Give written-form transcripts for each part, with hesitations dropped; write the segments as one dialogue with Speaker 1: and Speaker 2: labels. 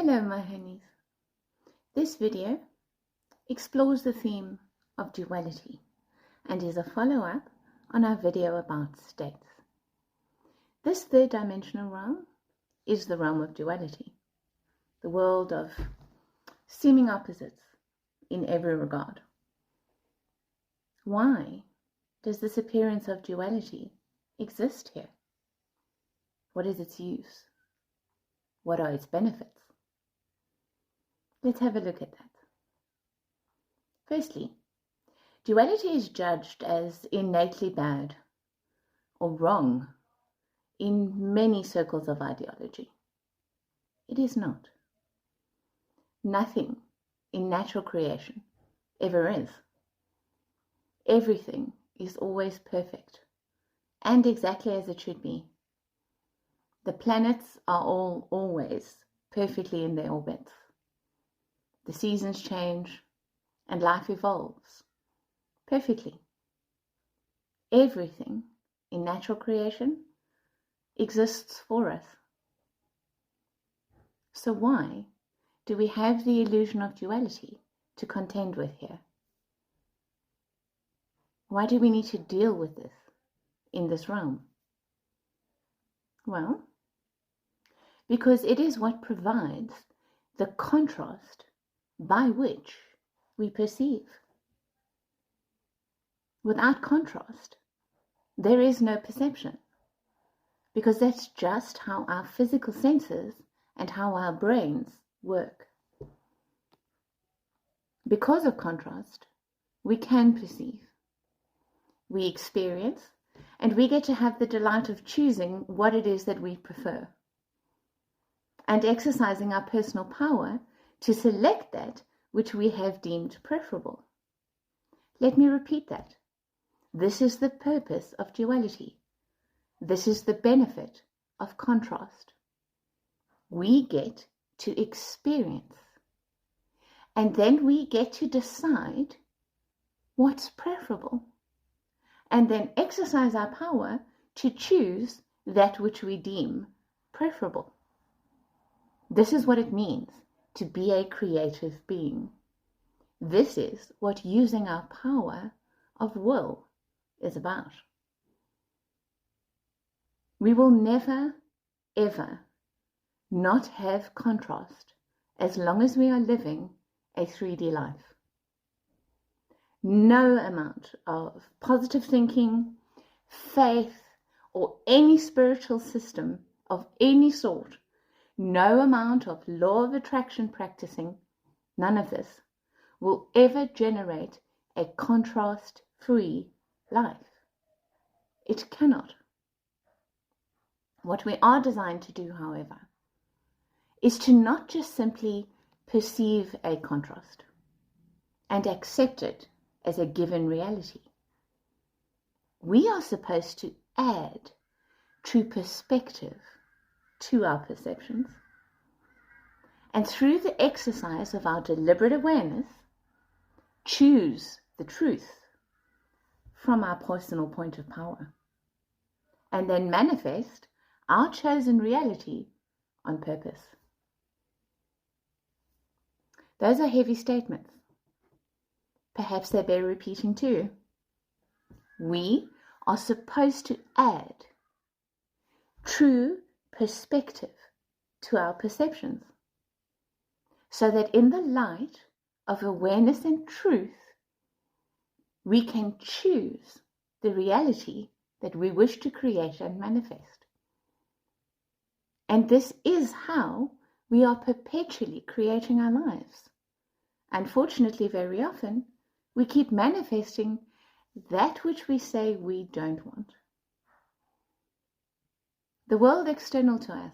Speaker 1: Hello my honeys. This video explores the theme of duality and is a follow-up on our video about states. This third dimensional realm is the realm of duality, the world of seeming opposites in every regard. Why does this appearance of duality exist here? What is its use? What are its benefits? Let's have a look at that. Firstly, duality is judged as innately bad or wrong in many circles of ideology. It is not. Nothing in natural creation ever is. Everything is always perfect and exactly as it should be. The planets are all always perfectly in their orbits. The seasons change and life evolves perfectly. Everything in natural creation exists for us. So why do we have the illusion of duality to contend with here? Why do we need to deal with this in this realm? Well, because it is what provides the contrast by which we perceive. Without contrast, there is no perception, because that's just how our physical senses and how our brains work. Because of contrast, we can perceive, we experience, and we get to have the delight of choosing what it is that we prefer, and exercising our personal power to select that which we have deemed preferable. Let me repeat that. This is the purpose of duality. This is the benefit of contrast. We get to experience, and then we get to decide what's preferable, and then exercise our power to choose that which we deem preferable. This is what it means to be a creative being. This is what using our power of will is about. We will never, ever not have contrast as long as we are living a 3D life. No amount of positive thinking, faith, or any spiritual system of any sort, no amount of law of attraction practicing, none of this will ever generate a contrast-free life. It cannot. What we are designed to do, however, is to not just simply perceive a contrast and accept it as a given reality. We are supposed to add true perspective to our perceptions, and through the exercise of our deliberate awareness, choose the truth from our personal point of power, and then manifest our chosen reality on purpose. Those are heavy statements. Perhaps they bear repeating too. We are supposed to add true perspective to our perceptions, so that in the light of awareness and truth, we can choose the reality that we wish to create and manifest. And this is how we are perpetually creating our lives. Unfortunately, very often, we keep manifesting that which we say we don't want. The world external to us,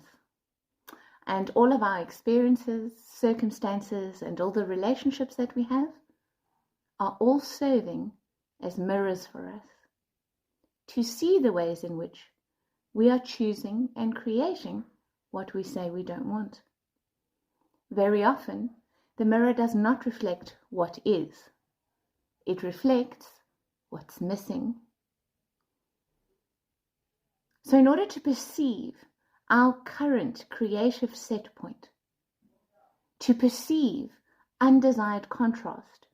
Speaker 1: and all of our experiences, circumstances, and all the relationships that we have, are all serving as mirrors for us to see the ways in which we are choosing and creating what we say we don't want. Very often, the mirror does not reflect what is. It reflects what's missing. So in order to perceive our current creative set point, to perceive undesired contrast,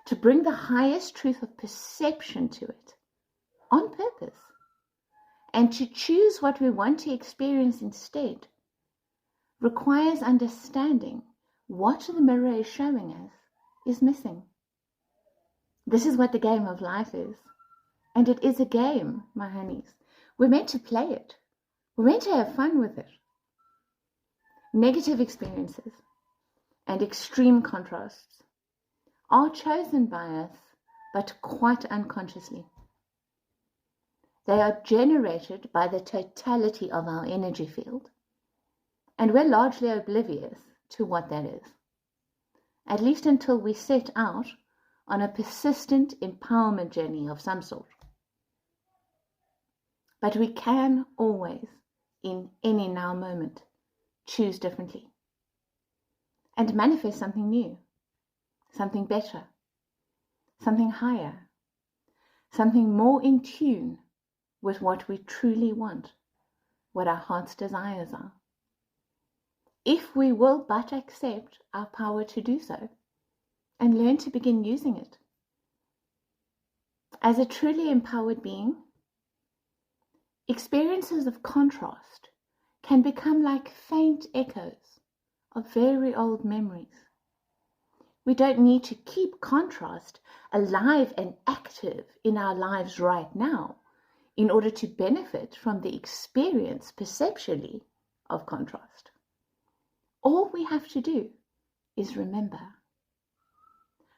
Speaker 1: to bring the highest truth of perception to it on purpose, and to choose what we want to experience instead, requires understanding what the mirror is showing us is missing. This is what the game of life is. And it is a game, my honeys. We're meant to play it. We're meant to have fun with it. Negative experiences and extreme contrasts are chosen by us, but quite unconsciously. They are generated by the totality of our energy field, and we're largely oblivious to what that is, at least until we set out on a persistent empowerment journey of some sort. But we can always, in any now moment, choose differently and manifest something new, something better, something higher, something more in tune with what we truly want, what our heart's desires are. If we will but accept our power to do so and learn to begin using it. As a truly empowered being, experiences of contrast can become like faint echoes of very old memories. We don't need to keep contrast alive and active in our lives right now in order to benefit from the experience perceptually of contrast. All we have to do is remember.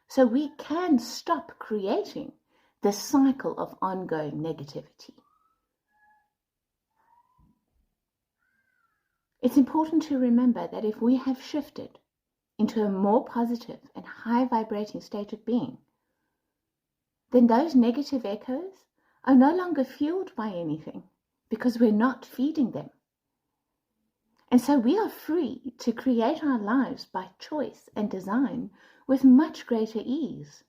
Speaker 1: So we can stop creating this cycle of ongoing negativity. It's important to remember that if we have shifted into a more positive and high vibrating state of being, then those negative echoes are no longer fueled by anything because we're not feeding them. And so we are free to create our lives by choice and design with much greater ease.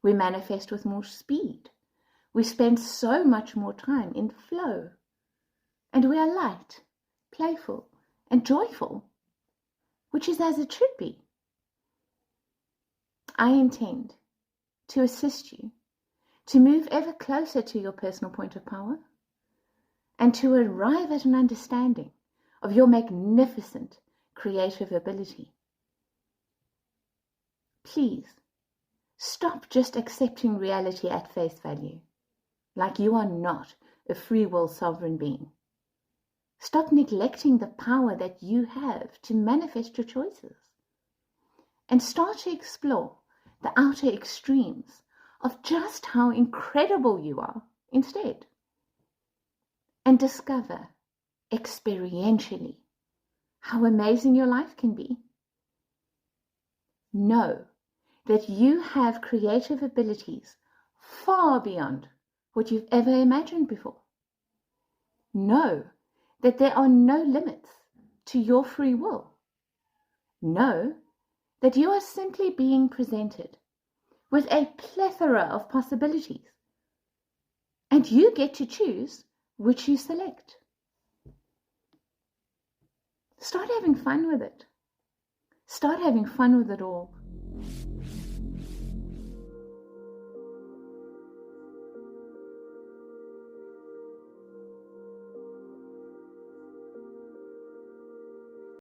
Speaker 1: We manifest with more speed. We spend so much more time in flow. And we are light, playful, and joyful, which is as it should be. I intend to assist you to move ever closer to your personal point of power and to arrive at an understanding of your magnificent creative ability. Please, stop just accepting reality at face value, like you are not a free will sovereign being. Stop neglecting the power that you have to manifest your choices. And start to explore the outer extremes of just how incredible you are instead. And discover experientially how amazing your life can be. Know that you have creative abilities far beyond what you've ever imagined before. Know that there are no limits to your free will. Know that you are simply being presented with a plethora of possibilities, and you get to choose which you select. Start having fun with it. Start having fun with it all.